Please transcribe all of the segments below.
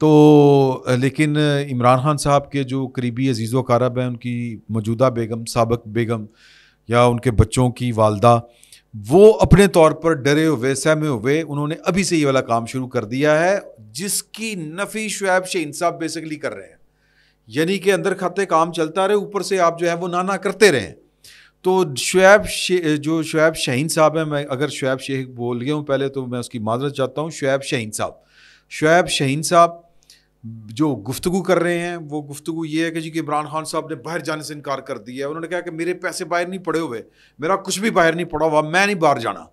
تو لیکن عمران خان صاحب کے جو قریبی عزیز و اقارب ہیں، ان کی موجودہ بیگم، سابق بیگم یا ان کے بچوں کی والدہ، وہ اپنے طور پر ڈرے ہوئے، سہمے ہوئے، انہوں نے ابھی سے یہ والا کام شروع کر دیا ہے، جس کی نفی شعیب شاہین صاحب بیسیکلی کر رہے ہیں. یعنی کہ اندر کھاتے کام چلتا رہے، اوپر سے آپ جو ہے وہ نانا کرتے رہیں. تو جو شعیب شاہین صاحب ہیں، میں اگر شعیب شیخ بول گیا ہوں پہلے تو میں اس کی معذرت چاہتا ہوں. شعیب شاہین صاحب جو گفتگو کر رہے ہیں، وہ گفتگو یہ ہے کہ جی کہ عمران خان صاحب نے باہر جانے سے انکار کر دیا ہے. انہوں نے کہا کہ میرے پیسے باہر نہیں پڑے ہوئے، میرا کچھ بھی باہر نہیں پڑا ہوا، میں نہیں باہر جانا.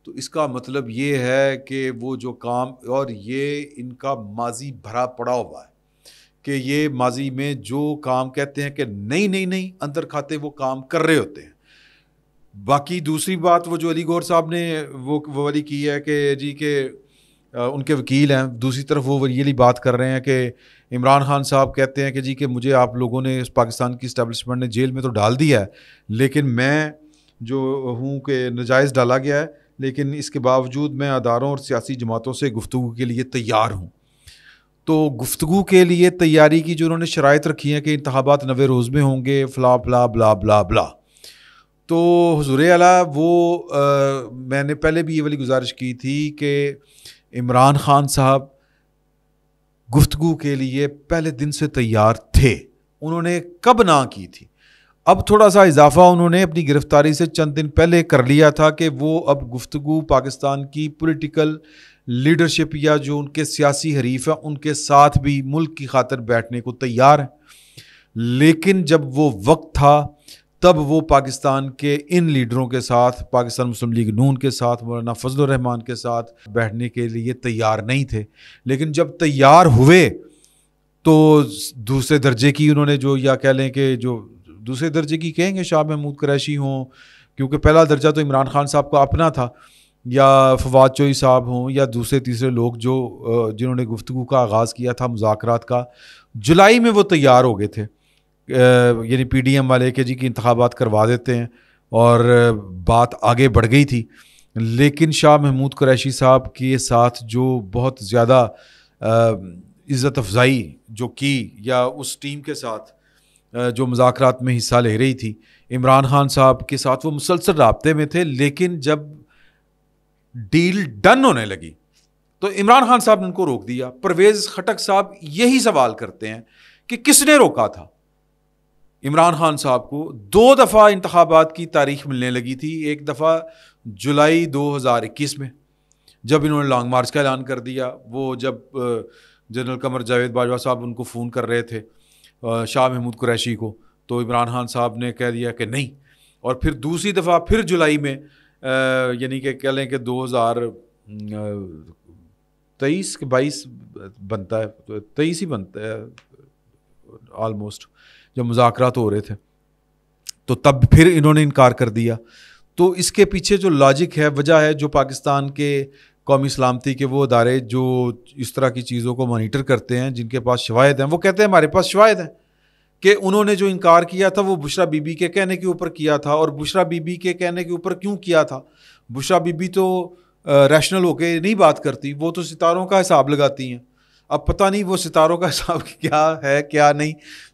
تو اس کا مطلب یہ ہے کہ وہ جو کام، اور یہ ان کا ماضی بھرا پڑا ہوا ہے کہ یہ ماضی میں جو کام کہتے ہیں کہ نہیں اندر کھاتے وہ کام کر رہے ہوتے ہیں. باقی دوسری بات وہ جو علی گور صاحب نے وہ والی کی ہے کہ جی کہ ان کے وکیل ہیں، دوسری طرف وہ یہ بات کر رہے ہیں کہ عمران خان صاحب کہتے ہیں کہ جی کہ مجھے آپ لوگوں نے، پاکستان کی اسٹیبلشمنٹ نے جیل میں تو ڈال دیا ہے، لیکن میں جو ہوں کہ ناجائز ڈالا گیا ہے، لیکن اس کے باوجود میں اداروں اور سیاسی جماعتوں سے گفتگو کے لیے تیار ہوں. تو گفتگو کے لیے تیاری کی جو انہوں نے شرائط رکھی ہیں کہ انتخابات 90 روز میں ہوں گے، فلا بلا بلا بلا بلا. تو حضور اعلیٰ وہ میں نے پہلے بھی یہ والی گزارش کی تھی کہ عمران خان صاحب گفتگو کے لیے پہلے دن سے تیار تھے. انہوں نے کب نہ کی تھی؟ اب تھوڑا سا اضافہ انہوں نے اپنی گرفتاری سے چند دن پہلے کر لیا تھا کہ وہ اب گفتگو پاکستان کی پولیٹیکل لیڈرشپ یا جو ان کے سیاسی حریف ہیں ان کے ساتھ بھی ملک کی خاطر بیٹھنے کو تیار ہیں. لیکن جب وہ وقت تھا تب وہ پاکستان کے ان لیڈروں کے ساتھ، پاکستان مسلم لیگ نون کے ساتھ، مولانا فضل الرحمان کے ساتھ بیٹھنے کے لیے تیار نہیں تھے. لیکن جب تیار ہوئے تو دوسرے درجے کی انہوں نے جو، یا کہہ لیں کہ جو دوسرے درجے کی کہیں گے شاہ محمود قریشی ہوں، کیونکہ پہلا درجہ تو عمران خان صاحب کا اپنا تھا، یا فواد چوئی صاحب ہوں، یا دوسرے تیسرے لوگ جو جنہوں نے گفتگو کا آغاز کیا تھا مذاکرات کا. جولائی میں وہ تیار ہو گئے تھے، یعنی پی ڈی ایم والے کہ جی کہ انتخابات کروا دیتے ہیں، اور بات آگے بڑھ گئی تھی. لیکن شاہ محمود قریشی صاحب کے ساتھ جو بہت زیادہ عزت افزائی جو کی، یا اس ٹیم کے ساتھ جو مذاکرات میں حصہ لے رہی تھی، عمران خان صاحب کے ساتھ وہ مسلسل رابطے میں تھے. لیکن جب ڈیل ڈن ہونے لگی تو عمران خان صاحب نے ان کو روک دیا. پرویز خٹک صاحب یہی سوال کرتے ہیں کہ کس نے روکا تھا عمران خان صاحب کو. 2 دفعہ انتخابات کی تاریخ ملنے لگی تھی. ایک دفعہ جولائی 2021 میں جب انہوں نے لانگ مارچ کا اعلان کر دیا، وہ جب جنرل قمر جاوید باجوہ صاحب ان کو فون کر رہے تھے شاہ محمود قریشی کو، تو عمران خان صاحب نے کہہ دیا کہ نہیں. اور پھر دوسری دفعہ پھر جولائی میں، یعنی کہ کہہ لیں کہ 2023 کے 22 بنتا ہے، 23 ہی بنتا ہے آلموسٹ، جب مذاکرات ہو رہے تھے، تو تب پھر انہوں نے انکار کر دیا. تو اس کے پیچھے جو لاجک ہے، وجہ ہے، جو پاکستان کے قومی سلامتی کے وہ ادارے جو اس طرح کی چیزوں کو مانیٹر کرتے ہیں، جن کے پاس شواہد ہیں، وہ کہتے ہیں ہمارے پاس شواہد ہیں کہ انہوں نے جو انکار کیا تھا وہ بشرا بی بی کے کہنے کے اوپر کیا تھا. اور بشرا بی بی کے کہنے کے اوپر کیوں کیا تھا؟ بشرا بی بی تو ریشنل ہو کے نہیں بات کرتی، وہ تو ستاروں کا حساب لگاتی ہیں. اب پتہ نہیں وہ ستاروں کا حساب کیا ہے کیا نہیں.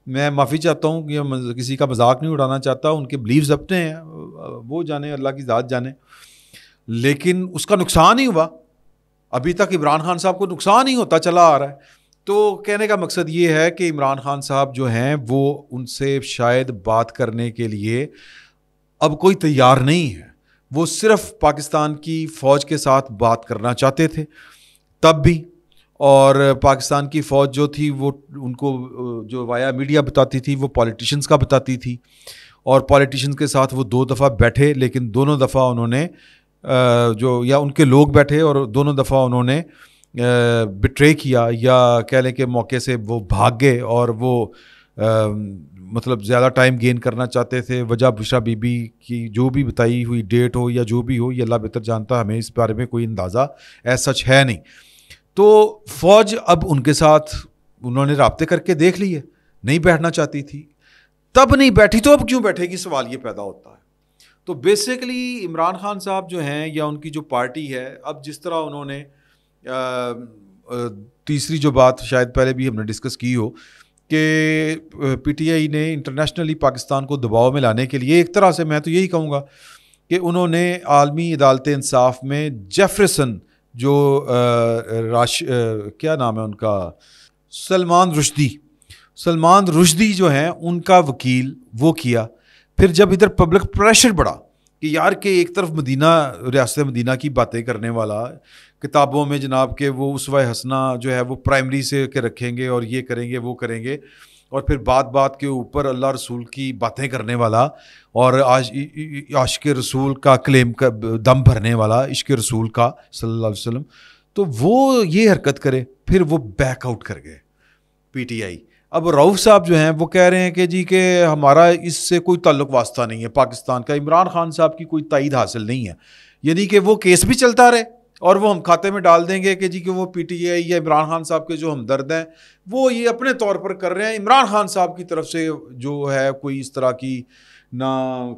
میں معافی چاہتا ہوں کہ کسی کا مذاق نہیں اڑانا چاہتا، ان کے بلیوز اپنے ہیں، وہ جانے، اللہ کی ذات جانے. لیکن اس کا نقصان ہی ہوا، ابھی تک عمران خان صاحب کو نقصان ہی ہوتا چلا آ رہا ہے. تو کہنے کا مقصد یہ ہے کہ عمران خان صاحب جو ہیں وہ ان سے شاید بات کرنے کے لیے اب کوئی تیار نہیں ہے. وہ صرف پاکستان کی فوج کے ساتھ بات کرنا چاہتے تھے تب بھی، اور پاکستان کی فوج جو تھی وہ ان کو جو وایا میڈیا بتاتی تھی وہ پولیٹیشنز کا بتاتی تھی، اور پولیٹیشنز کے ساتھ وہ 2 دفعہ بیٹھے، لیکن دونوں دفعہ انہوں نے جو، یا ان کے لوگ بیٹھے اور دونوں دفعہ انہوں نے بٹرے کیا، یا کہہ لیں کہ موقع سے وہ بھاگ گئے، اور وہ مطلب زیادہ ٹائم گین کرنا چاہتے تھے. وجہ بشرا بی بی کی جو بھی بتائی ہوئی ڈیٹ ہو یا جو بھی ہو، یہ اللہ بہتر جانتا، ہمیں اس بارے میں کوئی اندازہ ایسا سچ ہے نہیں. تو فوج اب ان کے ساتھ انہوں نے رابطے کر کے دیکھ لیے، نہیں بیٹھنا چاہتی تھی، تب نہیں بیٹھی تو اب کیوں بیٹھے گی، سوال یہ پیدا ہوتا ہے. تو بیسیکلی عمران خان صاحب جو ہیں یا ان کی جو پارٹی ہے، اب جس طرح انہوں نے تیسری جو بات شاید پہلے بھی ہم نے ڈسکس کی ہو کہ پی ٹی آئی نے انٹرنیشنلی پاکستان کو دباؤ میں لانے کے لیے ایک طرح سے میں تو یہی کہوں گا کہ انہوں نے عالمی عدالت انصاف میں جیفرسن جو کیا نام ہے ان کا، سلمان رشدی جو ہیں ان کا وکیل وہ کیا. پھر جب ادھر پبلک پریشر بڑھا کہ یار کہ ایک طرف مدینہ، ریاست مدینہ کی باتیں کرنے والا، کتابوں میں جناب کہ وہ اسوہ حسنہ جو ہے وہ پرائمری سے کے رکھیں گے اور یہ کریں گے وہ کریں گے، اور پھر بات کے اوپر اللہ رسول کی باتیں کرنے والا اور عاشق رسول کا کلیم کا دم بھرنے والا، عشق رسول کا صلی اللہ علیہ وسلم، تو وہ یہ حرکت کرے. پھر وہ بیک آؤٹ کر گئے پی ٹی آئی. اب رؤف صاحب جو ہیں وہ کہہ رہے ہیں کہ جی کہ ہمارا اس سے کوئی تعلق واسطہ نہیں ہے پاکستان کا، عمران خان صاحب کی کوئی تائید حاصل نہیں ہے، یعنی کہ وہ کیس بھی چلتا رہے اور وہ ہم کھاتے میں ڈال دیں گے کہ جی کہ وہ پی ٹی آئی یا عمران خان صاحب کے جو ہمدرد ہیں وہ یہ اپنے طور پر کر رہے ہیں. عمران خان صاحب کی طرف سے جو ہے کوئی اس طرح کی نہ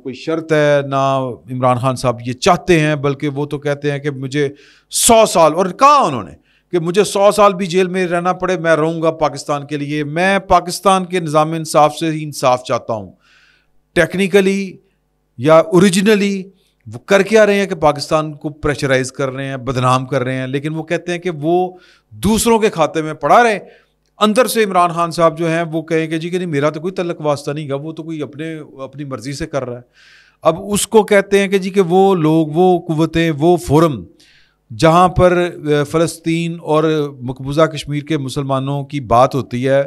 کوئی شرط ہے، نہ عمران خان صاحب یہ چاہتے ہیں، بلکہ وہ تو کہتے ہیں کہ مجھے 100 سال، اور کہا انہوں نے کہ مجھے 100 سال بھی جیل میں رہنا پڑے میں رہوں گا پاکستان کے لیے، میں پاکستان کے نظام انصاف سے ہی انصاف چاہتا ہوں. ٹیکنیکلی یا اوریجنلی وہ کر کے آ رہے ہیں کہ پاکستان کو پریشرائز کر رہے ہیں، بدنام کر رہے ہیں، لیکن وہ کہتے ہیں کہ وہ دوسروں کے کھاتے میں پڑا رہے. اندر سے عمران خان صاحب جو ہیں وہ کہیں کہ جی کہ نہیں میرا تو کوئی تعلق واسطہ نہیں گا، وہ تو کوئی اپنی مرضی سے کر رہا ہے. اب اس کو کہتے ہیں کہ جی کہ وہ لوگ، وہ قوتیں، وہ فورم جہاں پر فلسطین اور مقبوضہ کشمیر کے مسلمانوں کی بات ہوتی ہے،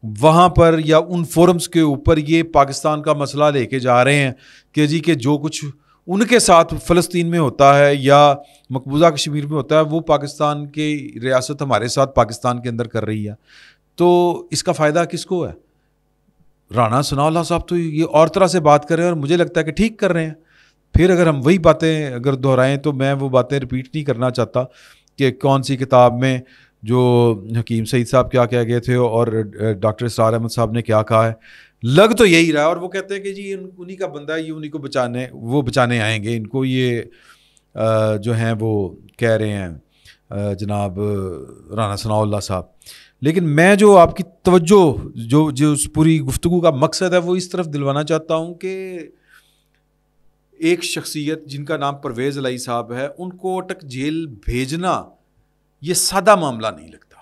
وہاں پر یا ان فورمز کے اوپر یہ پاکستان کا مسئلہ لے کے جا رہے ہیں کہ جی کہ جو کچھ ان کے ساتھ فلسطین میں ہوتا ہے یا مقبوضہ کشمیر میں ہوتا ہے وہ پاکستان کی ریاست ہمارے ساتھ پاکستان کے اندر کر رہی ہے. تو اس کا فائدہ کس کو ہے؟ رانا ثناء اللہ صاحب تو یہ اور طرح سے بات کر رہے ہیں اور مجھے لگتا ہے کہ ٹھیک کر رہے ہیں. پھر اگر ہم وہی باتیں اگر دہرائیں تو میں وہ باتیں رپیٹ نہیں کرنا چاہتا کہ کون سی کتاب میں جو حکیم سعید صاحب کیا کہہ گئے تھے اور ڈاکٹر اسرار احمد صاحب نے کیا کہا ہے. لگ تو یہی رہا ہے، اور وہ کہتے ہیں کہ جی انہی کا بندہ ہے، یہ انہی کو بچانے آئیں گے، ان کو یہ جو ہیں وہ کہہ رہے ہیں جناب رانا ثناء اللہ صاحب. لیکن میں جو آپ کی توجہ جو اس پوری گفتگو کا مقصد ہے وہ اس طرف دلوانا چاہتا ہوں کہ ایک شخصیت جن کا نام پرویز الہی صاحب ہے، ان کو اٹک جیل بھیجنا یہ سادہ معاملہ نہیں لگتا،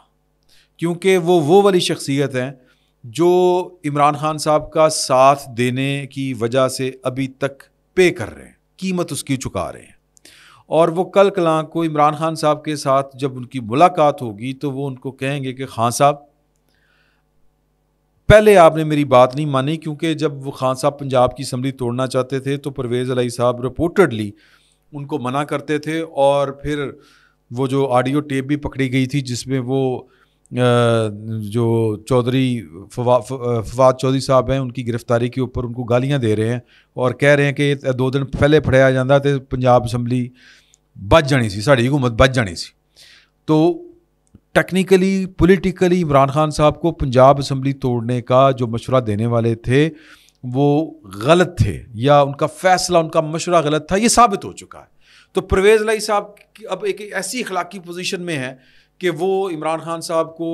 کیونکہ وہ والی شخصیت ہیں جو عمران خان صاحب کا ساتھ دینے کی وجہ سے ابھی تک پے کر رہے ہیں، قیمت اس کی چکا رہے ہیں. اور وہ کل کلاں کو عمران خان صاحب کے ساتھ جب ان کی ملاقات ہوگی تو وہ ان کو کہیں گے کہ خان صاحب پہلے آپ نے میری بات نہیں مانی، کیونکہ جب وہ خان صاحب پنجاب کی اسمبلی توڑنا چاہتے تھے تو پرویز الہی صاحب رپورٹڈلی ان کو منع کرتے تھے، اور پھر وہ جو آڈیو ٹیپ بھی پکڑی گئی تھی جس میں وہ جو چودھری فواد چودھری صاحب ہیں ان کی گرفتاری کے اوپر ان کو گالیاں دے رہے ہیں اور کہہ رہے ہیں کہ 2 دن پہلے پھڑیا جاتا تو پنجاب اسمبلی بچ جانی سی، ساری حکومت بچ جانی سی. تو ٹیکنیکلی پولیٹیکلی عمران خان صاحب کو پنجاب اسمبلی توڑنے کا جو مشورہ دینے والے تھے وہ غلط تھے، یا ان کا فیصلہ، ان کا مشورہ غلط تھا، یہ ثابت ہو چکا ہے. تو پرویز الہی صاحب اب ایک ایسی اخلاقی پوزیشن میں ہے کہ وہ عمران خان صاحب کو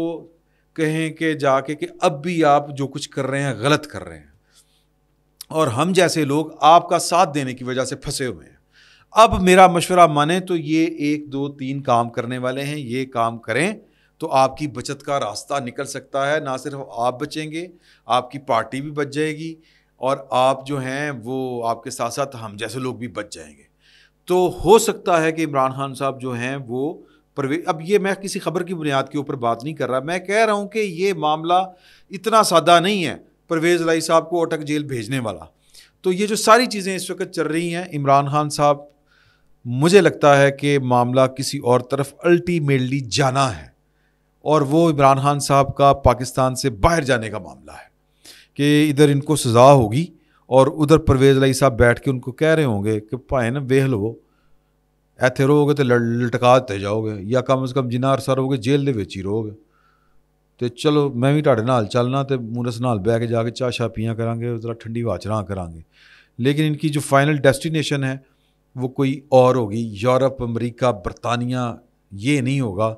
کہیں کہ جا کے کہ اب بھی آپ جو کچھ کر رہے ہیں غلط کر رہے ہیں، اور ہم جیسے لوگ آپ کا ساتھ دینے کی وجہ سے پھنسے ہوئے ہیں. اب میرا مشورہ مانیں تو یہ 1 2 3 کام کرنے والے ہیں، یہ کام کریں تو آپ کی بچت کا راستہ نکل سکتا ہے. نہ صرف آپ بچیں گے، آپ کی پارٹی بھی بچ جائے گی، اور آپ جو ہیں وہ آپ کے ساتھ ساتھ ہم جیسے لوگ بھی بچ جائیں گے. تو ہو سکتا ہے کہ عمران خان صاحب جو ہیں وہ اب یہ میں کسی خبر کی بنیاد کے اوپر بات نہیں کر رہا، میں کہہ رہا ہوں کہ یہ معاملہ اتنا سادہ نہیں ہے پرویز الہی صاحب کو اٹک جیل بھیجنے والا. تو یہ جو ساری چیزیں اس وقت چل رہی ہیں، عمران خان صاحب مجھے لگتا ہے کہ معاملہ کسی اور طرف الٹیمیٹلی جانا ہے، اور وہ عمران خان صاحب کا پاکستان سے باہر جانے کا معاملہ ہے کہ ادھر ان کو سزا ہوگی اور ادھر پرویز الہی صاحب بیٹھ کے ان کو کہہ رہے ہوں گے کہ بھائی نا ویخ لو ایتھے رہو گے تو لٹکا دیتے جاؤ گے، یا کم از کم جنہ عرصہ رہو گے جیل دے وچ ہی رہو گے، تو چلو میں بھی تہاڈے نال چلنا تے مونس نال بہ کے جا کے چاہ شاہ پیاں کریں گے، ذرا ٹھنڈی ہوا چراں کریں گے. لیکن ان کی جو فائنل ڈیسٹینیشن ہے وہ کوئی اور ہوگی، یورپ، امریکہ، برطانیہ. یہ نہیں ہوگا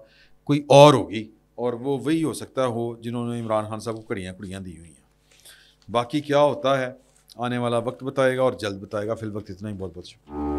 کوئی اور ہوگی، اور وہ وہی ہو سکتا ہو جنہوں نے عمران خان صاحب کو کڑیاں دی ہوئی ہیں۔ باقی کیا ہوتا ہے آنے والا وقت بتائے گا اور جلد بتائے گا۔ فی الوقت اتنا ہی، بہت بہت شکریہ۔